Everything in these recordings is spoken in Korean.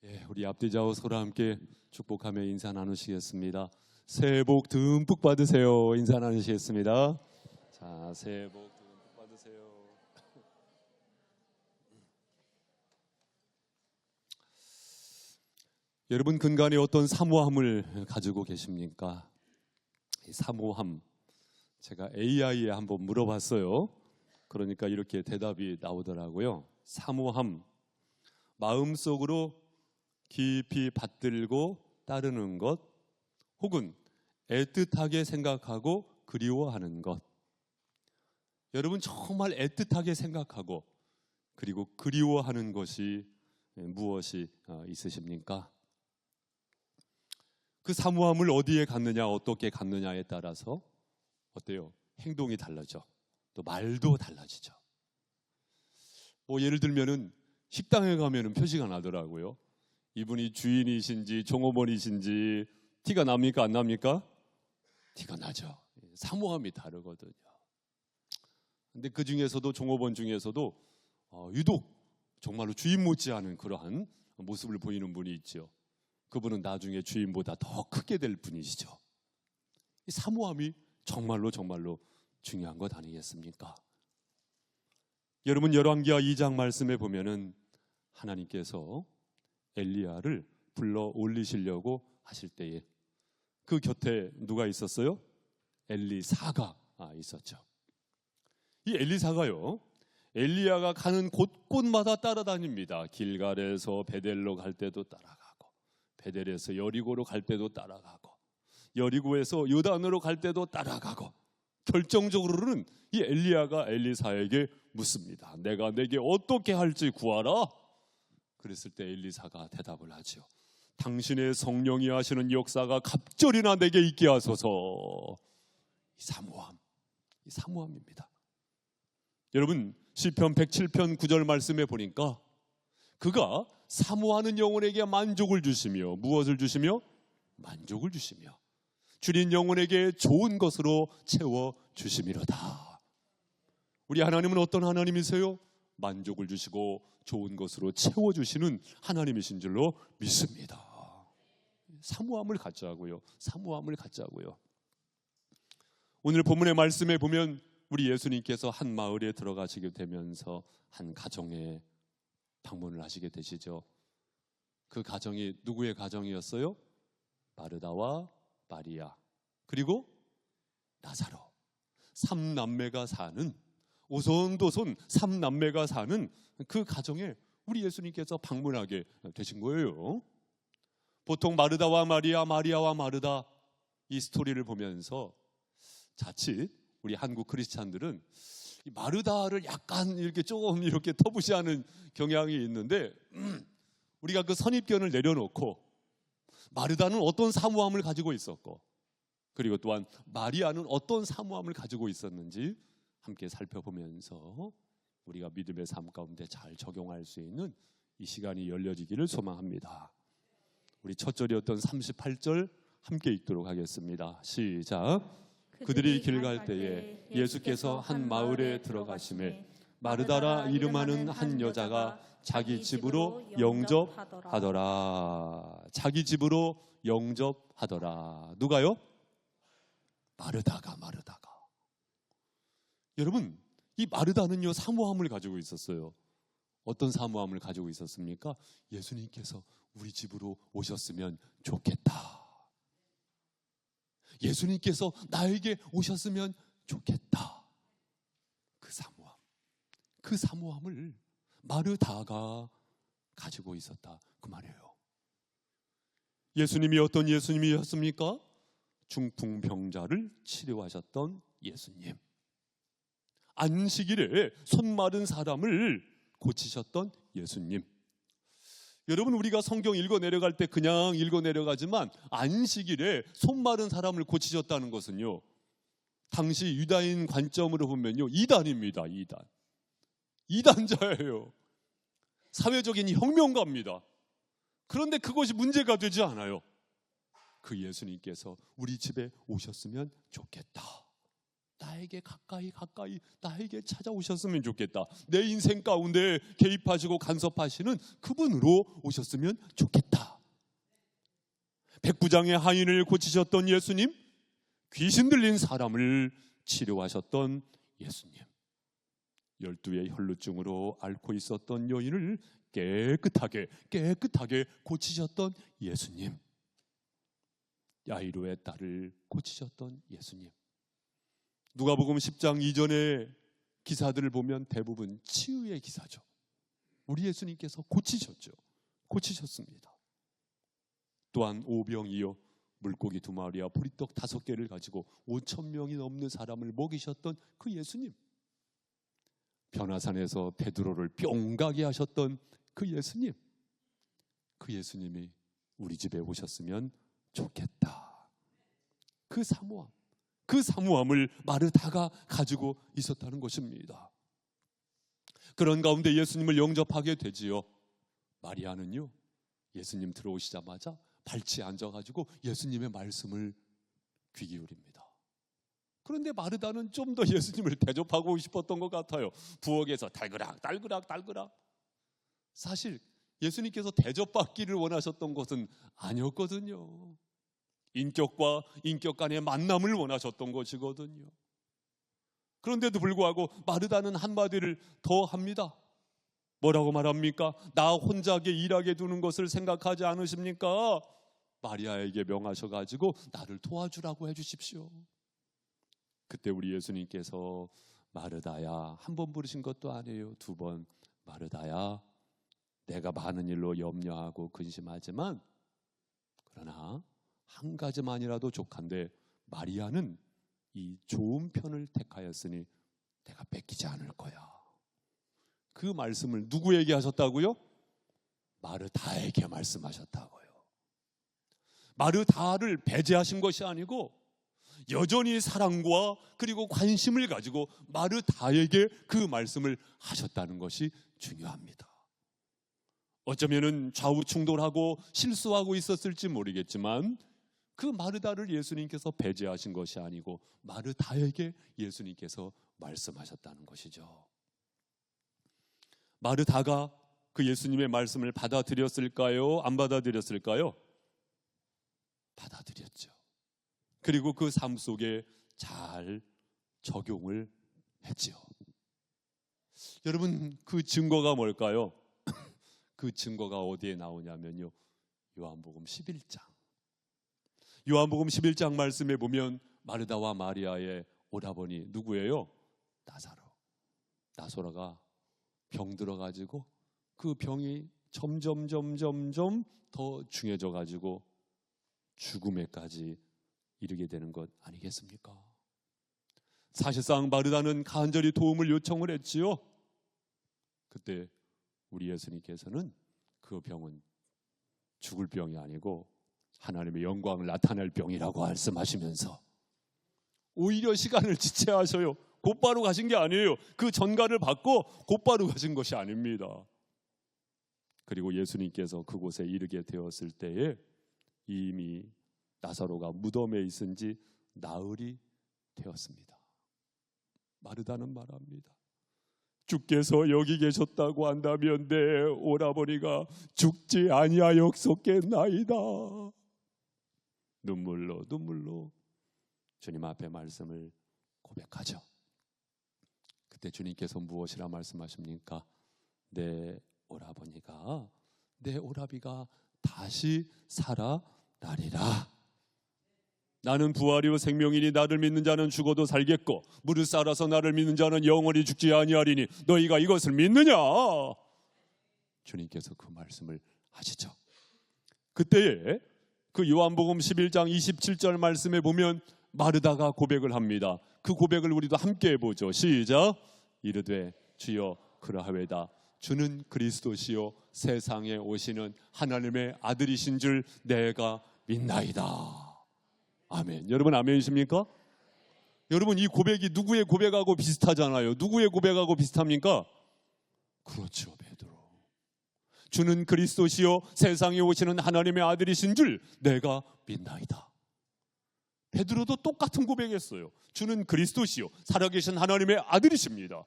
우리 앞뒤좌우 서로 함께 축복하며 인사 나누시겠습니다. 새해 복 듬뿍 받으세요. 인사 나누시겠습니다. 자, 새해 복 듬뿍 받으세요. 여러분 근간에 어떤 사모함을 가지고 계십니까? 이 사모함, 제가 AI에 한번 물어봤어요. 그러니까 이렇게 대답이 나오더라고요. 사모함, 마음속으로 깊이 받들고 따르는 것, 혹은 애틋하게 생각하고 그리워하는 것. 여러분 정말 애틋하게 생각하고 그리고 그리워하는 것이 무엇이 있으십니까? 그 사모함을 어디에 갖느냐, 어떻게 갖느냐에 따라서 어때요? 행동이 달라져. 또 말도 달라지죠. 예를 들면은 식당에 가면은 표시가 나더라고요. 이분이 주인이신지 종업원이신지 티가 납니까? 안 납니까? 티가 나죠. 사모함이 다르거든요. 근데 그 중에서도 종업원 중에서도 유독 정말로 주인 못지않은 그러한 모습을 보이는 분이 있죠. 그분은 나중에 주인보다 더 크게 될 분이시죠. 이 사모함이 정말로 중요한 것 아니겠습니까? 여러분 열왕기하 2장 말씀에 보면은 하나님께서 엘리야를 불러 올리시려고 하실 때에 그 곁에 누가 있었어요? 엘리사가 있었죠. 이 엘리사가요, 엘리야가 가는 곳곳마다 따라다닙니다. 길갈에서 베델로 갈 때도 따라가고, 베델에서 여리고로 갈 때도 따라가고, 여리고에서 요단으로 갈 때도 따라가고, 결정적으로는 이 엘리야가 엘리사에게 묻습니다. 내가 내게 어떻게 할지 구하라. 그랬을 때 엘리사가 대답을 하죠. 당신의 성령이 하시는 역사가 갑절이나 내게 있게 하소서. 이 사모함입니다. 여러분 시편 107편 9절 말씀에 보니까 그가 사모하는 영혼에게 만족을 주시며, 무엇을 주시며? 만족을 주시며 줄인 영혼에게 좋은 것으로 채워주심이로다. 우리 하나님은 어떤 하나님이세요? 만족을 주시고 좋은 것으로 채워주시는 하나님이신 줄로 믿습니다. 사모함을 갖자고요. 사모함을 갖자고요. 오늘 본문의 말씀에 보면 우리 예수님께서 한 마을에 들어가시게 되면서 한 가정에 방문을 하시게 되시죠. 그 가정이 누구의 가정이었어요? 마르다와 마리아, 그리고 나사로, 삼남매가 사는, 오손도손 삼남매가 사는 그 가정에 우리 예수님께서 방문하게 되신 거예요. 보통 마르다와 마리아, 마리아와 마르다 이 스토리를 보면서 자칫 우리 한국 크리스찬들은 이 마르다를 약간 이렇게 조금 이렇게 터부시하는 경향이 있는데, 우리가 그 선입견을 내려놓고 마르다는 어떤 사모함을 가지고 있었고, 그리고 또한 마리아는 어떤 사모함을 가지고 있었는지 함께 살펴보면서 우리가 믿음의 삶 가운데 잘 적용할 수 있는 이 시간이 열려지기를 소망합니다. 우리 첫 절이었던 38절 함께 읽도록 하겠습니다. 시작. 그들이 길 갈 때에 예수께서 한 마을에 들어가시매 마르다라 이름하는 한 여자가 자기 집으로 영접하더라. 자기 집으로 영접하더라. 누가요? 마르다가. 여러분 이 마르다는요 사모함을 가지고 있었어요. 어떤 사모함을 가지고 있었습니까? 예수님께서 우리 집으로 오셨으면 좋겠다. 예수님께서 나에게 오셨으면 좋겠다. 그 사모함을 마르다가 가지고 있었다 그 말이에요. 예수님이 어떤 예수님이었습니까? 중풍병자를 치료하셨던 예수님, 안식일에 손 마른 사람을 고치셨던 예수님. 여러분 우리가 성경 읽어 내려갈 때 그냥 읽어 내려가지만 안식일에 손 마른 사람을 고치셨다는 것은요, 당시 유다인 관점으로 보면요 이단입니다. 이단자예요. 사회적인 혁명가입니다. 그런데 그것이 문제가 되지 않아요. 그 예수님께서 우리 집에 오셨으면 좋겠다. 나에게 가까이 나에게 찾아오셨으면 좋겠다. 내 인생 가운데 개입하시고 간섭하시는 그분으로 오셨으면 좋겠다. 백부장의 하인을 고치셨던 예수님, 귀신 들린 사람을 치료하셨던 예수님, 12의 혈루증으로 앓고 있었던 여인을 깨끗하게 고치셨던 예수님, 야이로의 딸을 고치셨던 예수님. 누가복음 10장 이전의 기사들을 보면 대부분 치유의 기사죠. 우리 예수님께서 고치셨습니다. 또한 오병이어 물고기 2마리와 보리떡 5개를 가지고 5,000명이 넘는 사람을 먹이셨던 그 예수님, 변화산에서 베드로를 뿅 가게 하셨던 그 예수님, 그 예수님이 우리 집에 오셨으면 좋겠다. 그 사모함을 마르다가 가지고 있었다는 것입니다. 그런 가운데 예수님을 영접하게 되지요. 마리아는요, 예수님 들어오시자마자 발치에 앉아가지고 예수님의 말씀을 귀 기울입니다. 그런데 마르다는 좀 더 예수님을 대접하고 싶었던 것 같아요. 부엌에서 달그락. 사실 예수님께서 대접받기를 원하셨던 것은 아니었거든요. 인격과 인격 간의 만남을 원하셨던 것이거든요. 그런데도 불구하고 마르다는 한마디를 더 합니다. 뭐라고 말합니까? 나 혼자게 일하게 두는 것을 생각하지 않으십니까? 마리아에게 명하셔가지고 나를 도와주라고 해주십시오. 그때 우리 예수님께서 마르다야, 한 번 부르신 것도 아니에요. 2번. 마르다야, 내가 많은 일로 염려하고 근심하지만 그러나 한 가지만이라도 족한데 마리아는 이 좋은 편을 택하였으니 내가 뺏기지 않을 거야. 그 말씀을 누구에게 하셨다고요? 마르다에게 말씀하셨다고요. 마르다를 배제하신 것이 아니고 여전히 사랑과 그리고 관심을 가지고 마르다에게 그 말씀을 하셨다는 것이 중요합니다. 어쩌면은 좌우 충돌하고 실수하고 있었을지 모르겠지만 그 마르다를 예수님께서 배제하신 것이 아니고 마르다에게 예수님께서 말씀하셨다는 것이죠. 마르다가 그 예수님의 말씀을 받아들였을까요? 안 받아들였을까요? 받아들였죠. 그리고 그 삶 속에 잘 적용을 했죠. 여러분, 그 증거가 뭘까요? 그 증거가 어디에 나오냐면요, 요한복음 11장. 요한복음 11장 말씀에 보면 마르다와 마리아의 오라버니 누구예요? 나사로. 나사로가 병 들어가지고 그 병이 점점 더 중해져 가지고 죽음에까지 이르게 되는 것 아니겠습니까? 사실상 마르다는 간절히 도움을 요청을 했지요. 그때 우리 예수님께서는 그 병은 죽을 병이 아니고 하나님의 영광을 나타낼 병이라고 말씀하시면서 오히려 시간을 지체하셔요. 곧바로 가신 게 아니에요. 그 전가를 받고 곧바로 가신 것이 아닙니다. 그리고 예수님께서 그곳에 이르게 되었을 때에 이미 나사로가 무덤에 있은 지 나흘이 되었습니다. 마르다는 말합니다. 주께서 여기 계셨다고 한다면 내 오라버니가 죽지 아니하였었겠나이다. 눈물로 주님 앞에 말씀을 고백하죠. 그때 주님께서 무엇이라 말씀하십니까? 내 오라비가 다시 살아나리라. 나는 부활이요 생명이니 나를 믿는 자는 죽어도 살겠고 무릇 살아서 나를 믿는 자는 영원히 죽지 아니하리니 너희가 이것을 믿느냐? 주님께서 그 말씀을 하시죠. 그때에 그 요한복음 11장 27절 말씀에 보면 마르다가 고백을 합니다. 그 고백을 우리도 함께 해보죠. 시작. 이르되 주여 그러하외다. 주는 그리스도시요 세상에 오시는 하나님의 아들이신 줄 내가 믿나이다. 아멘. 여러분 아멘이십니까? 여러분 이 고백이 누구의 고백하고 비슷하잖아요. 누구의 고백하고 비슷합니까? 그렇죠, 베드로. 주는 그리스도시요 세상에 오시는 하나님의 아들이신 줄 내가 믿나이다. 베드로도 똑같은 고백했어요. 주는 그리스도시요 살아계신 하나님의 아들이십니다.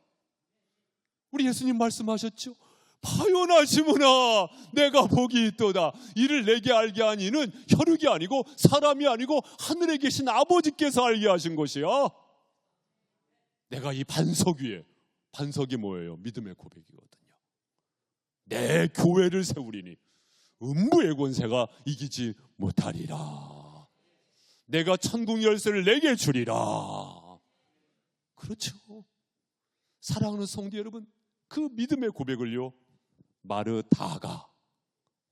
우리 예수님 말씀하셨죠. 파요나 시므나 내가 복이 있도다. 이를 내게 알게 한 이는 혈육이 아니고 사람이 아니고 하늘에 계신 아버지께서 알게 하신 것이야. 내가 이 반석 위에, 반석이 뭐예요? 믿음의 고백이거든요. 내 교회를 세우리니 음부의 권세가 이기지 못하리라. 내가 천국 열쇠를 내게 주리라. 그렇죠. 사랑하는 성도 여러분, 그 믿음의 고백을요 마르다가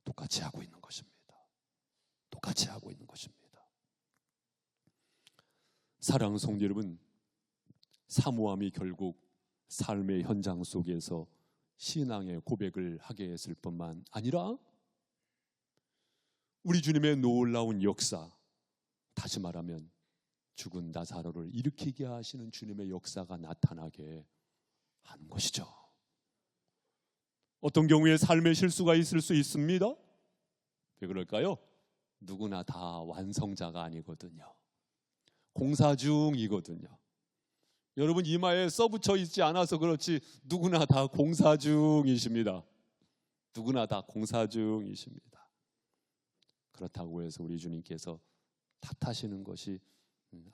똑같이 하고 있는 것입니다. 똑같이 하고 있는 것입니다. 사랑하는 성도 여러분, 사모함이 결국 삶의 현장 속에서 신앙의 고백을 하게 했을 뿐만 아니라 우리 주님의 놀라운 역사, 다시 말하면 죽은 나사로를 일으키게 하시는 주님의 역사가 나타나게 하는 것이죠. 어떤 경우에 삶의 실수가 있을 수 있습니다. 왜 그럴까요? 누구나 다 완성자가 아니거든요. 공사 중이거든요. 여러분 이마에 써붙여 있지 않아서 그렇지 누구나 다 공사 중이십니다. 누구나 다 공사 중이십니다. 그렇다고 해서 우리 주님께서 탓하시는 것이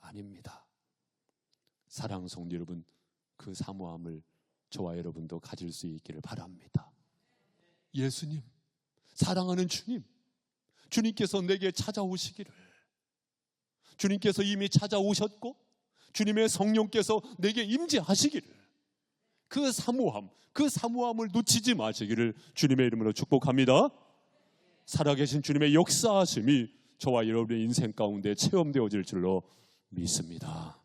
아닙니다. 사랑하는 성도 여러분, 그 사모함을 저와 여러분도 가질 수 있기를 바랍니다. 예수님, 사랑하는 주님, 주님께서 내게 찾아오시기를, 주님께서 이미 찾아오셨고 주님의 성령께서 내게 임재하시기를, 그 사모함을 놓치지 마시기를 주님의 이름으로 축복합니다. 살아계신 주님의 역사하심이 저와 여러분의 인생 가운데 체험되어질 줄로 믿습니다.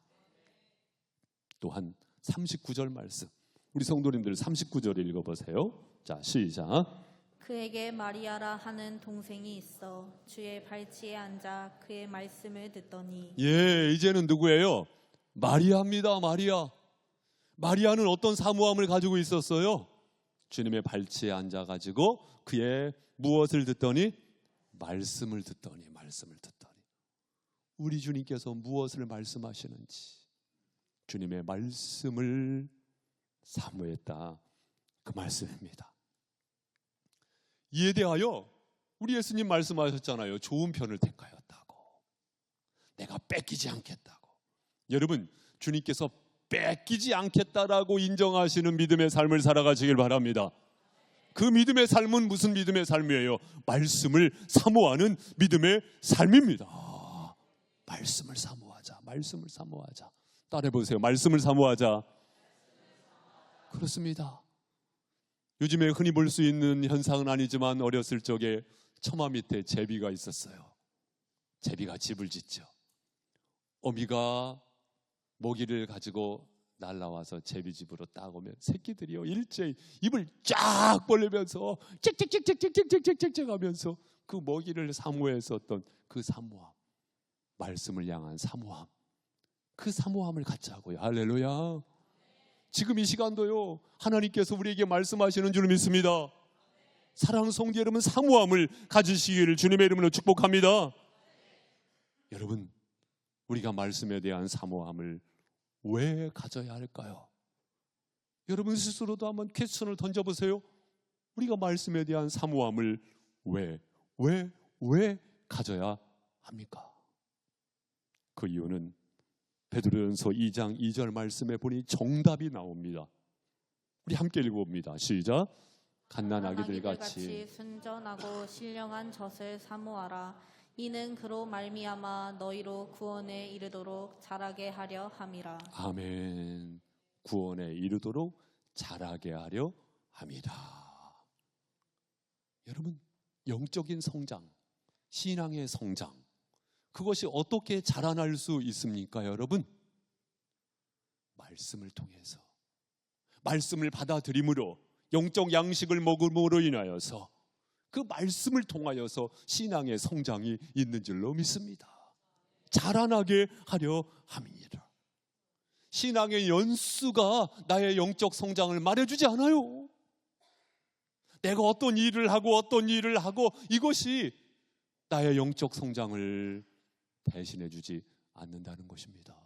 또한 39절 말씀, 우리 성도님들 39절 읽어보세요. 자, 시작. 그에게 마리아라 하는 동생이 있어 주의 발치에 앉아 그의 말씀을 듣더니. 예, 이제는 누구예요? 마리아입니다. 마리아는 어떤 사모함을 가지고 있었어요? 주님의 발치에 앉아가지고 그의 무엇을 듣더니? 말씀을 듣더니. 우리 주님께서 무엇을 말씀하시는지 주님의 말씀을 사모했다, 그 말씀입니다. 이에 대하여 우리 예수님 말씀하셨잖아요. 좋은 편을 택하였다고, 내가 뺏기지 않겠다고. 여러분, 주님께서 뺏기지 않겠다라고 인정하시는 믿음의 삶을 살아가시길 바랍니다. 그 믿음의 삶은 무슨 믿음의 삶이에요? 말씀을 사모하는 믿음의 삶입니다. 말씀을 사모하자. 따라해보세요. 말씀을 사모하자. 그렇습니다. 요즘에 흔히 볼 수 있는 현상은 아니지만 어렸을 적에 처마 밑에 제비가 있었어요. 제비가 집을 짓죠. 어미가 먹이를 가지고 날라와서 제비집으로 딱 오면 새끼들이요 일제히 입을 쫙 벌리면서 짹짹짹짹짹짹짹짹 하면서 그 먹이를 사모했었던 그 사모함, 말씀을 향한 사모함, 그 사모함을 갖자고요. 할렐루야. 지금 이 시간도요 하나님께서 우리에게 말씀하시는 줄 믿습니다. 사랑하는 성도 여러분, 사모함을 가지시기를 주님의 이름으로 축복합니다. 여러분, 우리가 말씀에 대한 사모함을 왜 가져야 할까요? 여러분 스스로도 한번 퀘스천을 던져보세요. 우리가 말씀에 대한 사모함을 왜 가져야 합니까? 그 이유는 베드로전서 2장 2절 말씀에 보니 정답이 나옵니다. 우리 함께 읽어봅니다. 시작. 갓난아기들 같이 순전하고 신령한 젖을 사모하라. 이는 그로 말미암아 너희로 구원에 이르도록 자라게 하려 함이라. 아멘. 구원에 이르도록 자라게 하려 함이라. 여러분, 영적인 성장, 신앙의 성장, 그것이 어떻게 자라날 수 있습니까, 여러분? 말씀을 통해서, 말씀을 받아들임으로, 영적 양식을 먹음으로 인하여서, 그 말씀을 통하여서 신앙의 성장이 있는 줄로 믿습니다. 자라나게 하려 함이니라. 신앙의 연수가 나의 영적 성장을 말해주지 않아요. 내가 어떤 일을 하고 이것이 나의 영적 성장을 대신해주지 않는다는 것입니다.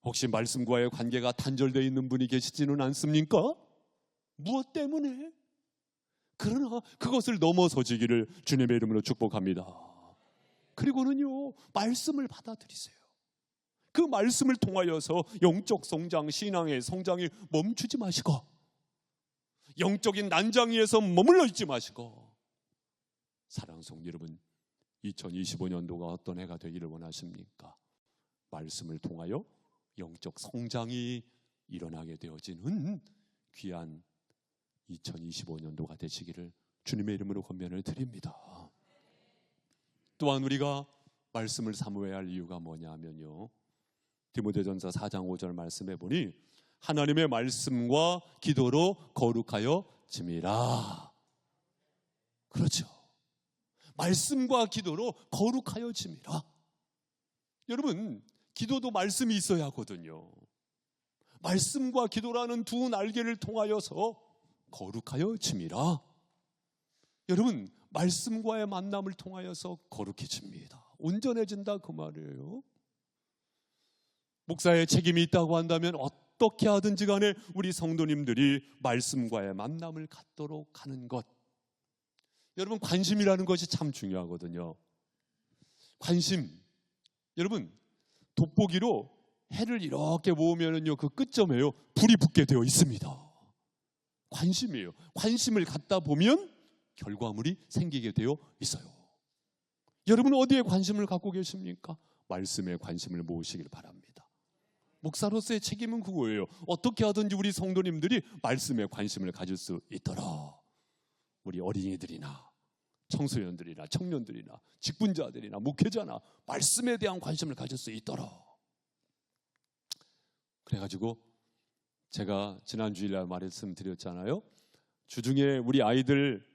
혹시 말씀과의 관계가 단절되어 있는 분이 계시지는 않습니까? 무엇 때문에? 그러나 그것을 넘어서지기를 주님의 이름으로 축복합니다. 그리고는요, 말씀을 받아들이세요. 그 말씀을 통하여서 영적 성장, 신앙의 성장이 멈추지 마시고, 영적인 난장 위에서 머물러 있지 마시고, 사랑하는 성도 여러분, 2025년도가 어떤 해가 되기를 원하십니까? 말씀을 통하여 영적 성장이 일어나게 되어지는 귀한 2025년도가 되시기를 주님의 이름으로 권면을 드립니다. 또한 우리가 말씀을 사모해야 할 이유가 뭐냐 하면요, 디모데전서 4장 5절 말씀해 보니 하나님의 말씀과 기도로 거룩하여 짐이라. 그렇죠. 말씀과 기도로 거룩하여 짐이라. 여러분, 기도도 말씀이 있어야 하거든요. 말씀과 기도라는 두 날개를 통하여서 거룩하여 짐이라. 여러분, 말씀과의 만남을 통하여서 거룩해집니다. 온전해진다 그 말이에요. 목사의 책임이 있다고 한다면 어떻게 하든지 간에 우리 성도님들이 말씀과의 만남을 갖도록 하는 것. 여러분, 관심이라는 것이 참 중요하거든요. 관심. 여러분, 돋보기로 해를 이렇게 모으면은요, 그 끝점에요, 불이 붙게 되어 있습니다. 관심이에요. 관심을 갖다 보면 결과물이 생기게 되어 있어요. 여러분은 어디에 관심을 갖고 계십니까? 말씀에 관심을 모으시길 바랍니다. 목사로서의 책임은 그거예요. 어떻게 하든지 우리 성도님들이 말씀에 관심을 가질 수 있도록 우리 어린이들이나 청소년들이나 청년들이나 직분자들이나 목회자나 말씀에 대한 관심을 가질 수 있도록. 그래가지고 제가 지난 주일날 말씀드렸잖아요. 주중에 우리 아이들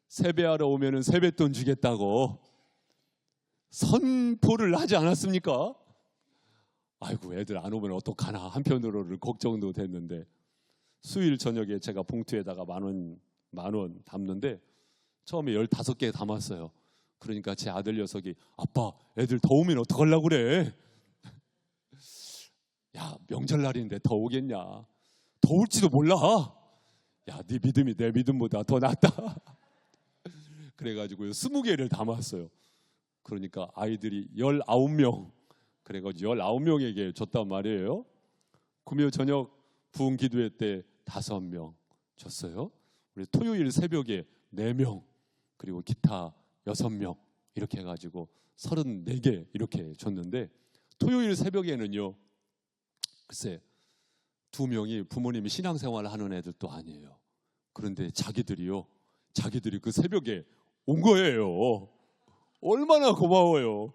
세배하러 오면은 세뱃돈 주겠다고 선포를 하지 않았습니까? 아이고, 애들 안 오면 어떡하나 한편으로는 걱정도 됐는데, 수요일 저녁에 제가 봉투에다가 만 원 담는데 처음에 15개 담았어요. 그러니까 제 아들 녀석이, 아빠, 애들 더 오면 어떡하려고 그래? 야, 명절날인데 더 오겠냐? 더 올지도 몰라. 야, 네 믿음이 내 믿음보다 더 낫다. 그래가지고 20개를 담았어요. 그러니까 아이들이 19명, 그래가지고 19명에게 줬단 말이에요. 금요 저녁 부흥 기도회 때 5명 줬어요. 우리 토요일 새벽에 4명, 그리고 기타 6명, 이렇게 해가지고 34개 이렇게 줬는데, 토요일 새벽에는요, 글쎄 2명이 부모님이 신앙생활을 하는 애들도 아니에요. 그런데 자기들이 그 새벽에 온 거예요. 얼마나 고마워요.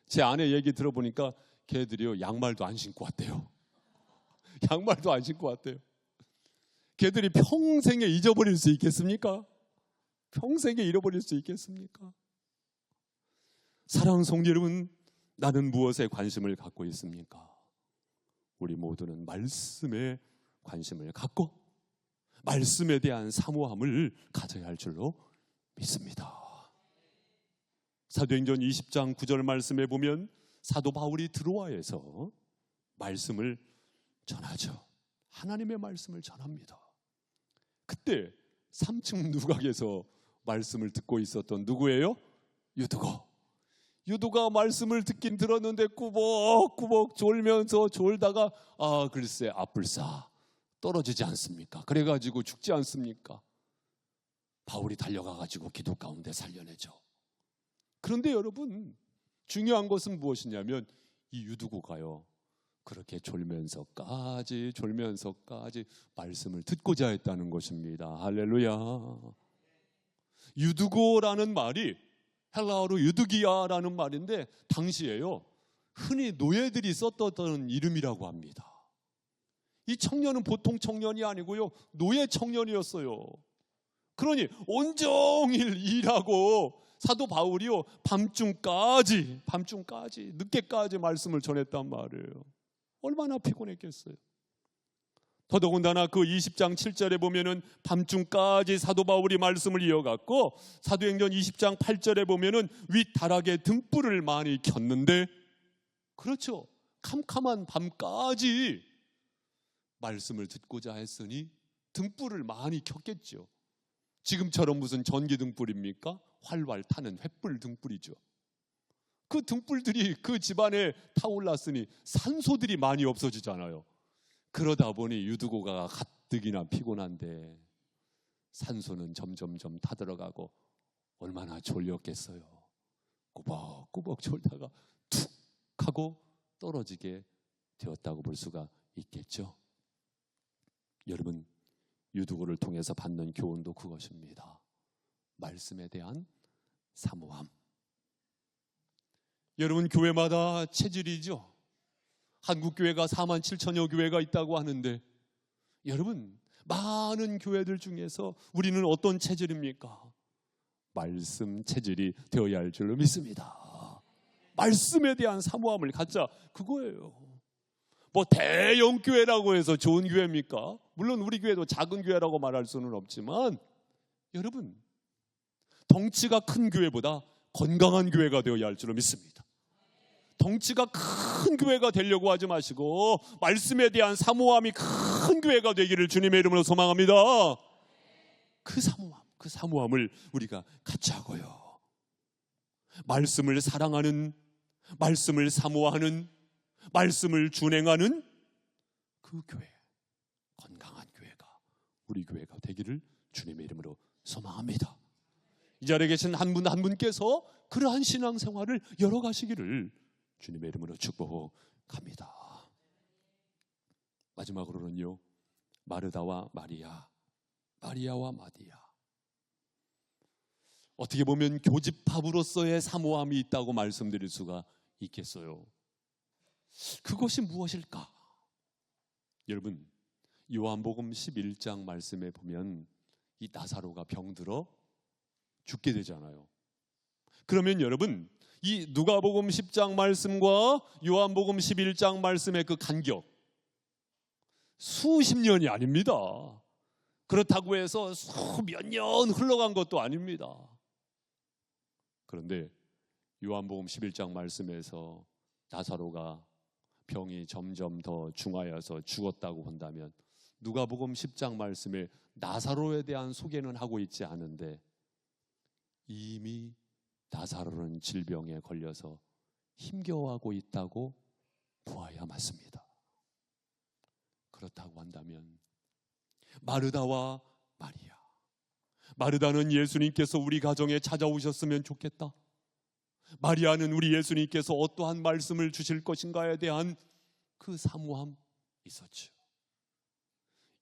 제 아내 얘기 들어보니까 걔들이요, 양말도 안 신고 왔대요. 양말도 안 신고 왔대요. 걔들이 평생에 잊어버릴 수 있겠습니까? 평생에 잃어버릴 수 있겠습니까? 사랑하는 성도 여러분, 나는 무엇에 관심을 갖고 있습니까? 우리 모두는 말씀에 관심을 갖고 말씀에 대한 사모함을 가져야 할 줄로 믿습니다. 사도행전 20장 9절 말씀에 보면 사도 바울이 드로아에서 말씀을 전하죠. 하나님의 말씀을 전합니다. 그때 3층 누각에서 말씀을 듣고 있었던 누구예요? 유두가 말씀을 듣긴 들었는데 꾸벅꾸벅 졸면서 졸다가, 글쎄 아뿔싸 떨어지지 않습니까? 그래가지고 죽지 않습니까? 바울이 달려가가지고 기도 가운데 살려내죠. 그런데 여러분, 중요한 것은 무엇이냐면 이 유두고가요, 그렇게 졸면서까지 말씀을 듣고자 했다는 것입니다. 할렐루야. 유두고라는 말이 헬라어로 유두기야라는 말인데, 당시에요, 흔히 노예들이 썼던 이름이라고 합니다. 이 청년은 보통 청년이 아니고요, 노예 청년이었어요. 그러니 온종일 일하고 사도 바울이요, 밤중까지 늦게까지 말씀을 전했단 말이에요. 얼마나 피곤했겠어요. 더더군다나 그 20장 7절에 보면은 밤중까지 사도 바울이 말씀을 이어갔고, 사도행전 20장 8절에 보면은 윗다락에 등불을 많이 켰는데 그렇죠. 캄캄한 밤까지 말씀을 듣고자 했으니 등불을 많이 켰겠죠. 지금처럼 무슨 전기 등불입니까? 활활 타는 횃불 등불이죠. 그 등불들이 그 집안에 타올랐으니 산소들이 많이 없어지잖아요. 그러다 보니 유두고가 가뜩이나 피곤한데 산소는 점점점 타들어가고 얼마나 졸렸겠어요. 꾸벅꾸벅 졸다가 툭 하고 떨어지게 되었다고 볼 수가 있겠죠. 여러분, 유두고를 통해서 받는 교훈도 그것입니다. 말씀에 대한 사모함. 여러분, 교회마다 체질이죠. 한국교회가 4만 7천여 교회가 있다고 하는데 여러분, 많은 교회들 중에서 우리는 어떤 체질입니까? 말씀 체질이 되어야 할 줄로 믿습니다. 말씀에 대한 사모함을 갖자, 그거예요. 뭐 대형 교회라고 해서 좋은 교회입니까? 물론 우리 교회도 작은 교회라고 말할 수는 없지만 여러분, 덩치가 큰 교회보다 건강한 교회가 되어야 할 줄로 믿습니다. 덩치가 큰 교회가 되려고 하지 마시고 말씀에 대한 사모함이 큰 교회가 되기를 주님의 이름으로 소망합니다. 그 사모함을 우리가 갖자고요. 말씀을 사랑하는, 말씀을 사모하는, 말씀을 준행하는 그 교회, 건강한 교회가 우리 교회가 되기를 주님의 이름으로 소망합니다. 이 자리에 계신 한 분 한 분께서 그러한 신앙생활을 열어가시기를 주님의 이름으로 축복합니다. 마지막으로는요, 마르다와 마리아, 마리아와 마디아. 어떻게 보면 교집합으로서의 사모함이 있다고 말씀드릴 수가 있겠어요. 그것이 무엇일까? 여러분, 요한복음 11장 말씀에 보면 이 나사로가 병들어 죽게 되잖아요. 그러면 여러분, 이 누가복음 10장 말씀과 요한복음 11장 말씀의 그 간격 수십 년이 아닙니다. 그렇다고 해서 수몇 년 흘러간 것도 아닙니다. 그런데 요한복음 11장 말씀에서 나사로가 병이 점점 더 중하여서 죽었다고 본다면 누가복음 10장 말씀에 나사로에 대한 소개는 하고 있지 않은데 이미 나사로는 질병에 걸려서 힘겨워하고 있다고 보아야 맞습니다. 그렇다고 한다면 마르다와 마리아, 마르다는 예수님께서 우리 가정에 찾아오셨으면 좋겠다. 마리아는 우리 예수님께서 어떠한 말씀을 주실 것인가에 대한 그 사모함 있었죠.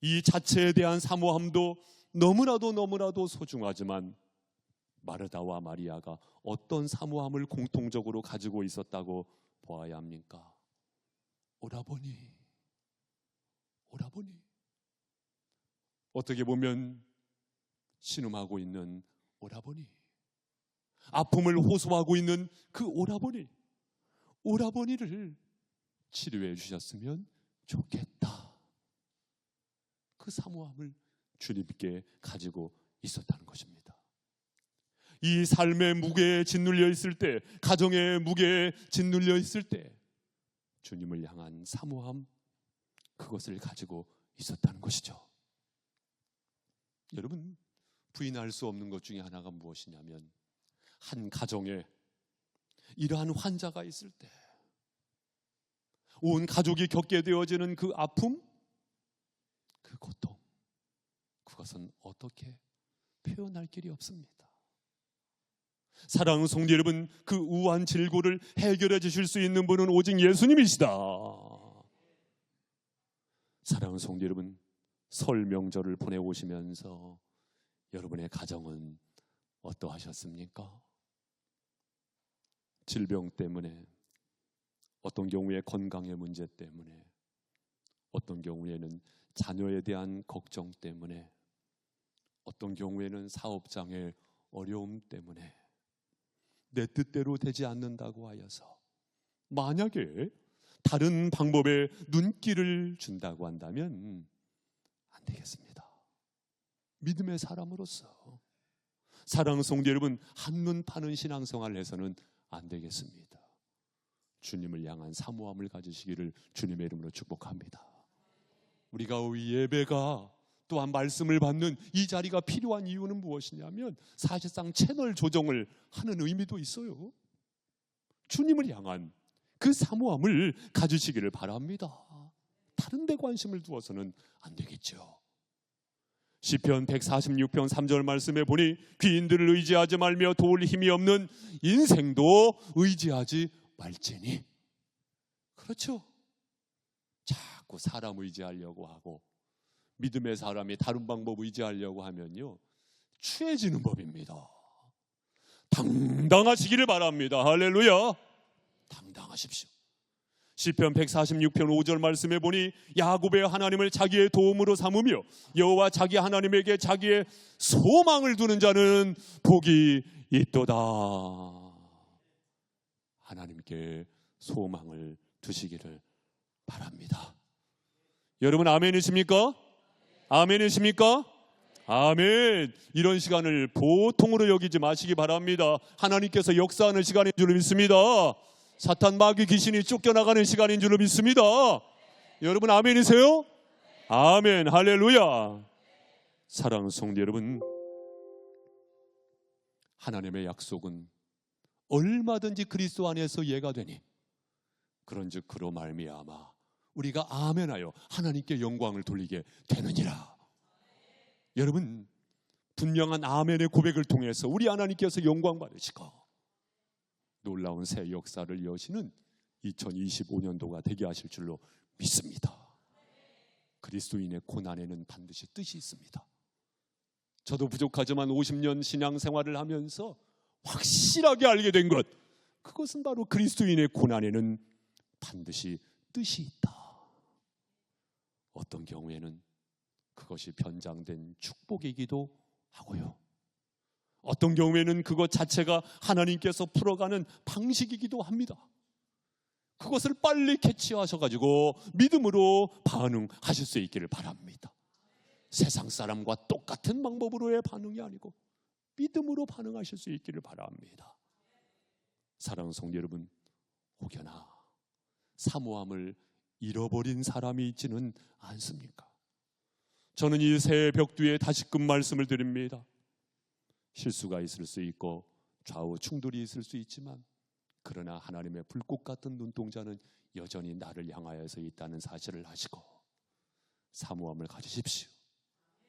이 자체에 대한 사모함도 너무나도 소중하지만 마르다와 마리아가 어떤 사모함을 공통적으로 가지고 있었다고 보아야 합니까? 오라버니. 어떻게 보면 신음하고 있는 오라버니, 아픔을 호소하고 있는 그 오라버니를 치료해 주셨으면 좋겠다. 그 사모함을 주님께 가지고 있었다는 것입니다. 이 삶의 무게에 짓눌려 있을 때, 가정의 무게에 짓눌려 있을 때 주님을 향한 사모함, 그것을 가지고 있었다는 것이죠. 여러분, 부인할 수 없는 것 중에 하나가 무엇이냐면 한 가정에 이러한 환자가 있을 때 온 가족이 겪게 되어지는 그 아픔, 그 고통, 그것은 어떻게 표현할 길이 없습니다. 사랑하는 성도 여러분, 그 우한 질고를 해결해 주실 수 있는 분은 오직 예수님이시다. 사랑하는 성도 여러분, 설 명절을 보내오시면서 여러분의 가정은 어떠하셨습니까? 질병 때문에, 어떤 경우에 건강의 문제 때문에, 어떤 경우에는 자녀에 대한 걱정 때문에, 어떤 경우에는 사업장의 어려움 때문에 내 뜻대로 되지 않는다고 하여서 만약에 다른 방법에 눈길을 준다고 한다면 안 되겠습니다. 믿음의 사람으로서, 사랑하는 성도 여러분, 한눈 파는 신앙생활을 해서는 안 되겠습니다. 주님을 향한 사모함을 가지시기를 주님의 이름으로 축복합니다. 우리가 이 예배가 또한 말씀을 받는 이 자리가 필요한 이유는 무엇이냐면 사실상 채널 조정을 하는 의미도 있어요. 주님을 향한 그 사모함을 가지시기를 바랍니다. 다른 데 관심을 두어서는 안 되겠죠. 시편 146편 3절 말씀에 보니 귀인들을 의지하지 말며 도울 힘이 없는 인생도 의지하지 말지니. 그렇죠. 자꾸 사람 의지하려고 하고 믿음의 사람이 다른 방법 의지하려고 하면요 추해지는 법입니다. 당당하시기를 바랍니다. 할렐루야. 당당하십시오. 시편 146편 5절 말씀에 보니 야곱의 하나님을 자기의 도움으로 삼으며 여호와 자기 하나님에게 자기의 소망을 두는 자는 복이 있도다. 하나님께 소망을 두시기를 바랍니다. 여러분 아멘이십니까? 아멘이십니까? 아멘. 이런 시간을 보통으로 여기지 마시기 바랍니다. 하나님께서 역사하는 시간인 줄 믿습니다. 사탄 마귀 귀신이 쫓겨나가는 시간인 줄 믿습니다. 여러분 아멘이세요? 아멘. 할렐루야. 사랑하는 성도 여러분, 하나님의 약속은 얼마든지 그리스도 안에서 예가 되니 그런즉 그로 말미암아 우리가 아멘하여 하나님께 영광을 돌리게 되느니라. 여러분 분명한 아멘의 고백을 통해서 우리 하나님께서 영광 받으시고 놀라운 새 역사를 여시는 2025년도가 되게 하실 줄로 믿습니다. 그리스도인의 고난에는 반드시 뜻이 있습니다. 저도 부족하지만 50년 신앙생활을 하면서 확실하게 알게 된 것, 그것은 바로 그리스도인의 고난에는 반드시 뜻이 있다. 어떤 경우에는 그것이 변장된 축복이기도 하고요. 어떤 경우에는 그것 자체가 하나님께서 풀어가는 방식이기도 합니다. 그것을 빨리 캐치하셔가지고 믿음으로 반응하실 수 있기를 바랍니다. 세상 사람과 똑같은 방법으로의 반응이 아니고 믿음으로 반응하실 수 있기를 바랍니다. 사랑하는 성도 여러분, 혹여나 사모함을 잃어버린 사람이 있지는 않습니까? 저는 이 새해 벽두에 다시금 말씀을 드립니다. 실수가 있을 수 있고 좌우 충돌이 있을 수 있지만 그러나 하나님의 불꽃 같은 눈동자는 여전히 나를 향하여서 있다는 사실을 아시고 사모함을 가지십시오.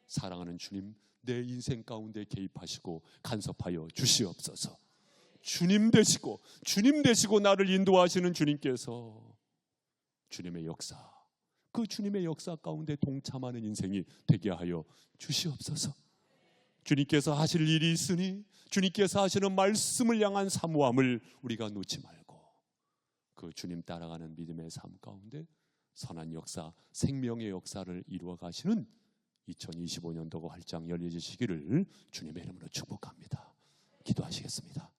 사랑하는 주님, 내 인생 가운데 개입하시고 간섭하여 주시옵소서. 주님 되시고 나를 인도하시는 주님께서 주님의 역사, 그 주님의 역사 가운데 동참하는 인생이 되게 하여 주시옵소서. 주님께서 하실 일이 있으니 주님께서 하시는 말씀을 향한 사모함을 우리가 놓지 말고 그 주님 따라가는 믿음의 삶 가운데 선한 역사, 생명의 역사를 이루어 가시는 2025년도가 활짝 열려지시기를 주님의 이름으로 축복합니다. 기도하시겠습니다.